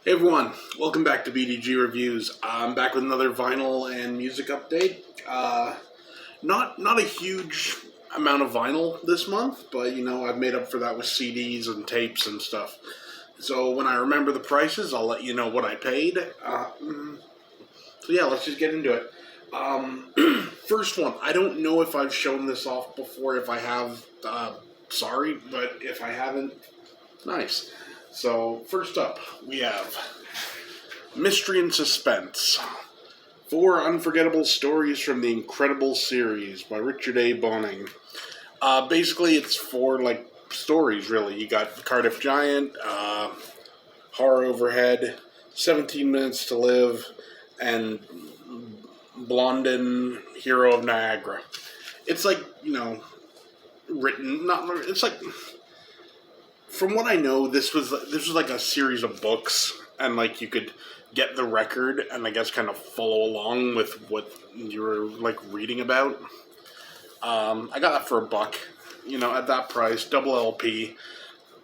Hey everyone, welcome back to BDG Reviews. I'm back with another vinyl and music update. Not a huge amount of vinyl this month, but I've made up for that with CDs and tapes and stuff. So when I remember the prices, I'll let you know what I paid. So yeah, let's just get into it. First one, I don't know if I've shown this off before. If I have, sorry, but if I haven't, nice. So first up, we have Mystery and Suspense. 4 Unforgettable Stories from the Incredible Series by Richard A. Bonning. Basically, it's 4 stories, really. You got Cardiff Giant, Horror Overhead, 17 Minutes to Live, and Blondin, Hero of Niagara. It's written, it's like, from what I know, this was like a series of books, and you could get the record and I guess kind of follow along with what you were reading about. I got that for $1. At that price, double LP.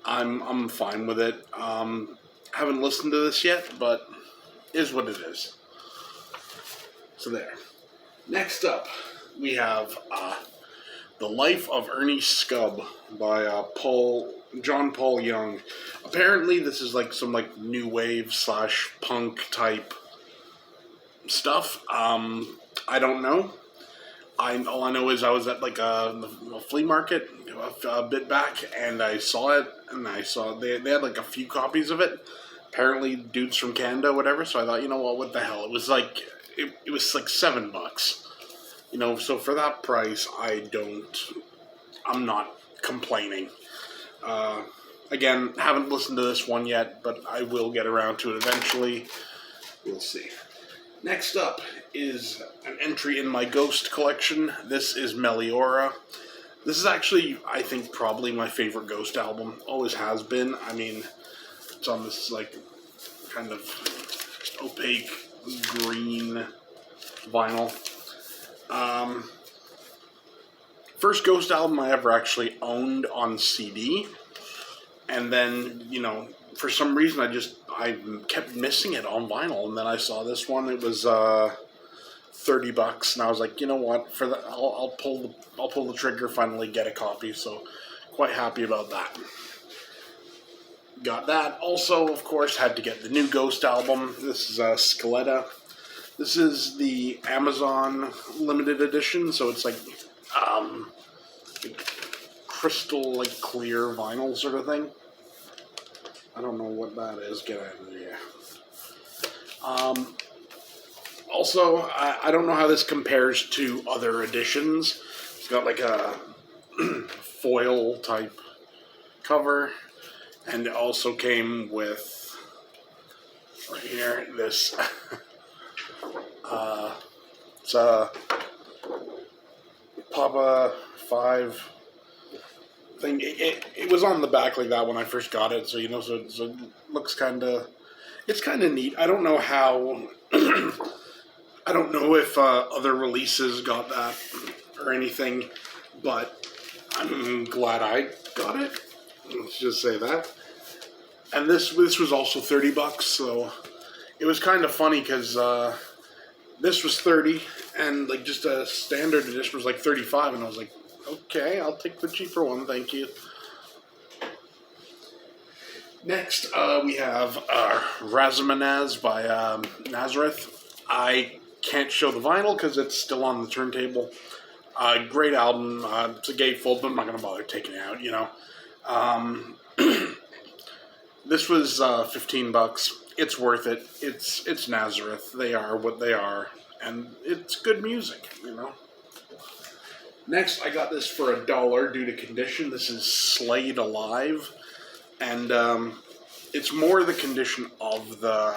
I'm fine with it. Haven't listened to this yet, but is what it is. So there. Next up, we have The Life of Ernie Scubb by John Paul Young. Apparently, this is some new wave / punk type stuff. I don't know. All I know is I was at a flea market a bit back, and I saw it, and they had a few copies of it. Apparently, dudes from Canada, whatever. So I thought, what the hell? It was it was $7. So for that price, I'm not complaining. Again, haven't listened to this one yet, but I will get around to it eventually. We'll see. Next up is an entry in my Ghost collection. This is Meliora. This is actually, I think, probably my favorite Ghost album. Always has been. I mean, it's on this, kind of opaque green vinyl. First Ghost album I ever actually owned on CD. And then, for some reason I kept missing it on vinyl. And then I saw this one. It was $30, and I was like, you know what? For that, I'll pull the trigger. Finally, get a copy. So, quite happy about that. Got that. Also, of course, had to get the new Ghost album. This is Scaletta. This is the Amazon limited edition. So it's crystal clear vinyl sort of thing. I don't know what that is. Get out of here. Also, I don't know how this compares to other editions. It's got a foil type cover, and it also came with right here this. It's a Papa 5 thing. It was on the back like that when I first got it, so so it looks it's kind of neat. I don't know how. I don't know if other releases got that or anything, but I'm glad I got it. Let's just say that. And this was also $30, so it was kind of funny because this was $30, and just a standard edition was $35, and I was like, okay, I'll take the cheaper one, thank you. Next, we have Razamanaz by Nazareth. I can't show the vinyl because it's still on the turntable. Great album. It's a gatefold, but I'm not going to bother taking it out, This was $15. It's worth it. It's Nazareth. They are what they are, and it's good music, Next, I got this for $1 due to condition. This is Slayed Alive, and it's more the condition of the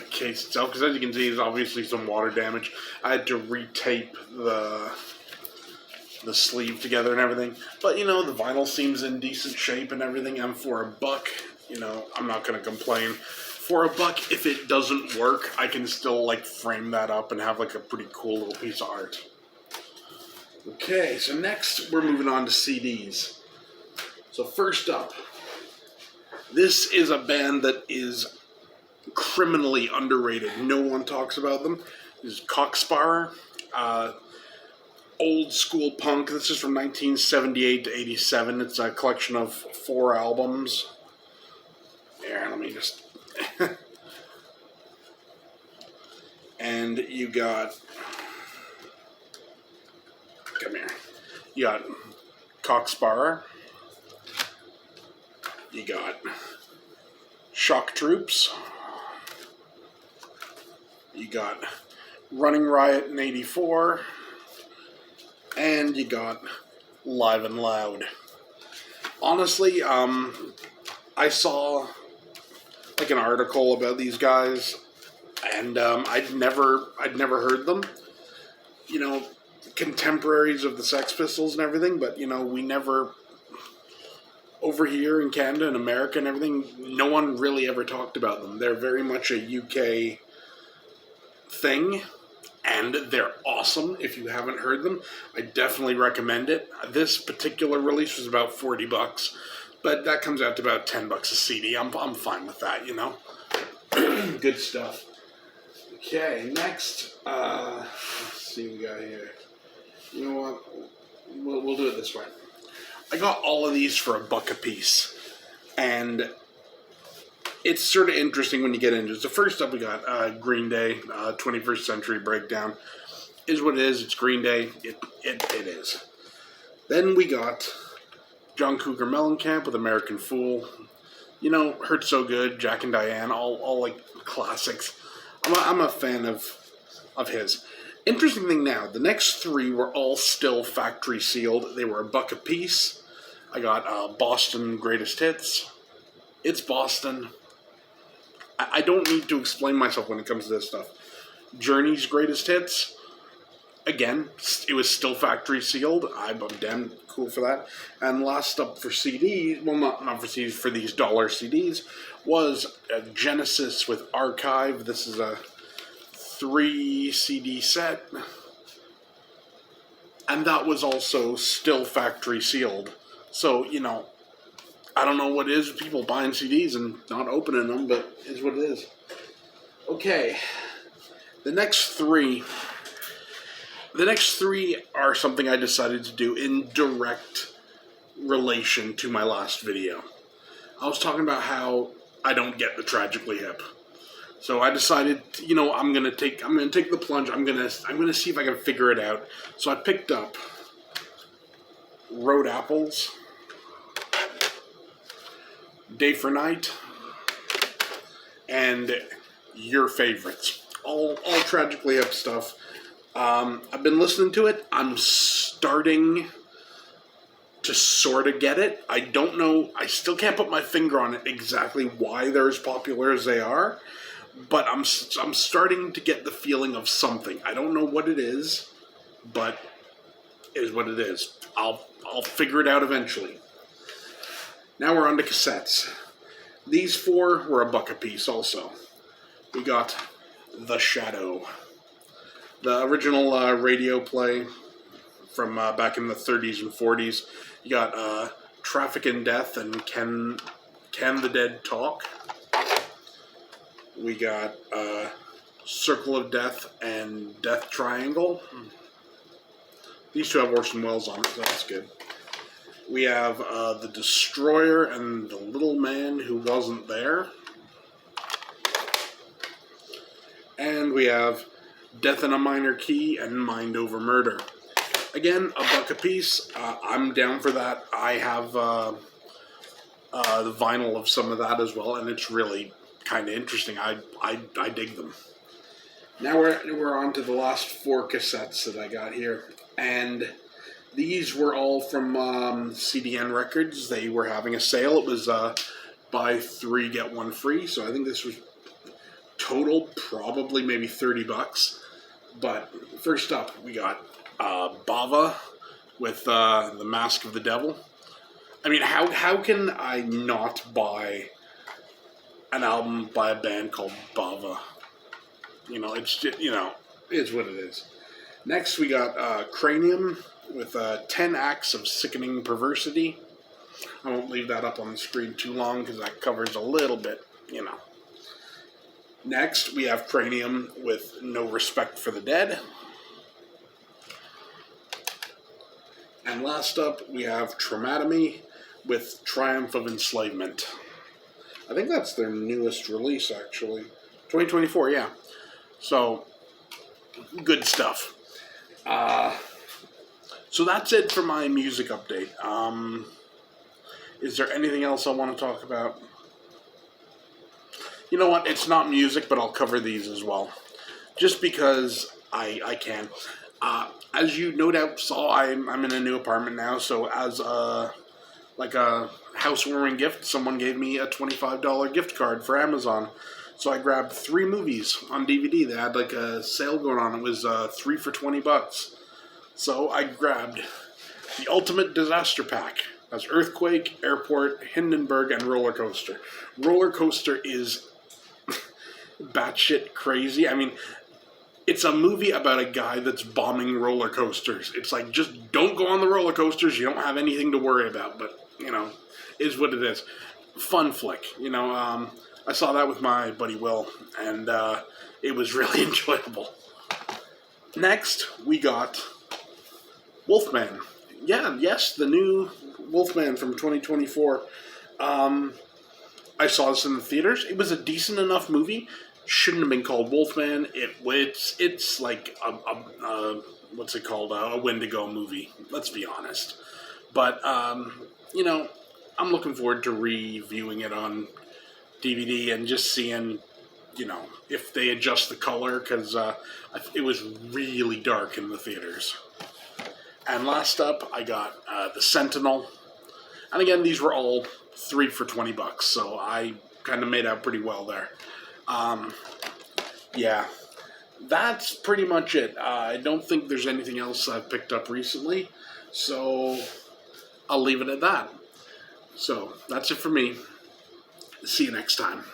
case itself, because as you can see, there's obviously some water damage. I had to retape the sleeve together and everything, but the vinyl seems in decent shape and everything, and for $1, I'm not going to complain. For $1, if it doesn't work, I can still frame that up and have a pretty cool little piece of art. Okay, so next we're moving on to CDs. So first up, This is a band that is criminally underrated. No one talks about them. This is Cocksparrer. Old school punk. This is from 1978 to 87. It's a collection of 4 albums. Here, let me just... And you got... Come here. You got Cocksparrer. You got Shock Troops. You got Running Riot in 84. And you got Live and Loud. Honestly, I saw like an article about these guys, and I'd never heard them. You know, contemporaries of the Sex Pistols and everything, but you know, we never, over here in Canada and America and everything, no one really ever talked about them. They're very much a UK thing. And they're awesome. If you haven't heard them, I definitely recommend it. This particular release was about $40, but that comes out to about $10 a CD. I'm fine with that, you know. Good stuff. Okay, next, let's see what we got here. You know what? We'll do it this way. I got all of these for $1 a piece, and it's sort of interesting when you get into it. So first up, we got Green Day, 21st Century Breakdown. Is what it is. It's Green Day. It is. Then we got John Cougar Mellencamp with American Fool. You know, Hurt So Good, Jack and Diane, all like classics. I'm a fan of his. Interesting thing now, the next 3 were all still factory sealed. They were $1 a piece. I got Boston Greatest Hits. It's Boston. I don't need to explain myself when it comes to this stuff. Journey's Greatest Hits. Again, it was still factory sealed. I'm damn cool for that. And last up for CDs, well, not for CDs, for these dollar CDs, was Genesis with Archive. This is a 3 CD set. And that was also still factory sealed. So, you know, I don't know what it is with people buying CDs and not opening them, but it's what it is. Okay, the next three are something I decided to do in direct relation to my last video. I was talking about how I don't get the Tragically Hip. So I decided, you know, I'm gonna take the plunge. I'm gonna see if I can figure it out. So I picked up Road Apples, Day for Night, and Your Favorites. All Tragically Hip stuff. I've been listening to it. I'm starting to sort of get it. I don't know. I still can't put my finger on it exactly why they're as popular as they are, but I'm starting to get the feeling of something. I don't know what it is, but it is what it is. I'll figure it out eventually. Now we're on to cassettes. These 4 were $1 a piece also. We got The Shadow. The original radio play from back in the 30s and 40s. You got Traffic and Death and Can the Dead Talk? We got Circle of Death and Death Triangle. These 2 have Orson Welles on it, so that's good. We have The Destroyer and The Little Man Who Wasn't There. And we have Death in a Minor Key and Mind Over Murder. Again, $1 a piece. I'm down for that. I have the vinyl of some of that as well, and it's really kind of interesting. I dig them. Now we're on to the last 4 cassettes that I got here, and these were all from CDN Records. They were having a sale. It was buy 3 get 1 free. So I think this was total probably maybe $30. But first up, we got Bava with The Mask of the Devil. I mean, how can I not buy an album by a band called Bava? You know, it's just, you know, it's what it is. Next, we got Cranium with 10 Acts of Sickening Perversity. I won't leave that up on the screen too long because that covers a little bit, you know. Next, we have Cranium with No Respect for the Dead. And last up, we have Traumatomy with Triumph of Enslavement. I think that's their newest release, actually. 2024, yeah. So, good stuff. So that's it for my music update. Is there anything else I want to talk about? You know what? It's not music, but I'll cover these as well. Just because I can. As you no doubt saw, I'm in a new apartment now, so as a housewarming gift, someone gave me a $25 gift card for Amazon. So I grabbed 3 movies on DVD. They had like a sale going on. It was 3 for $20. So I grabbed the Ultimate Disaster Pack. That's Earthquake, Airport, Hindenburg, and Roller Coaster. Roller Coaster is batshit crazy. I mean, it's a movie about a guy that's bombing roller coasters. It's like, just don't go on the roller coasters. You don't have anything to worry about. But, you know, is what it is. Fun flick. You know, I saw that with my buddy Will, and it was really enjoyable. Next, we got Wolfman. Yeah, yes, the new Wolfman from 2024. I saw this in the theaters. It was a decent enough movie. Shouldn't have been called Wolfman. It's like a what's it called? A Wendigo movie. Let's be honest. But you know, I'm looking forward to reviewing it on DVD and just seeing, you know, if they adjust the color, because it was really dark in the theaters. And last up, I got The Sentinel. And again, these were all 3 for $20, so I kind of made out pretty well there. Yeah, that's pretty much it. I don't think there's anything else I've picked up recently, so I'll leave it at that. So, that's it for me. See you next time.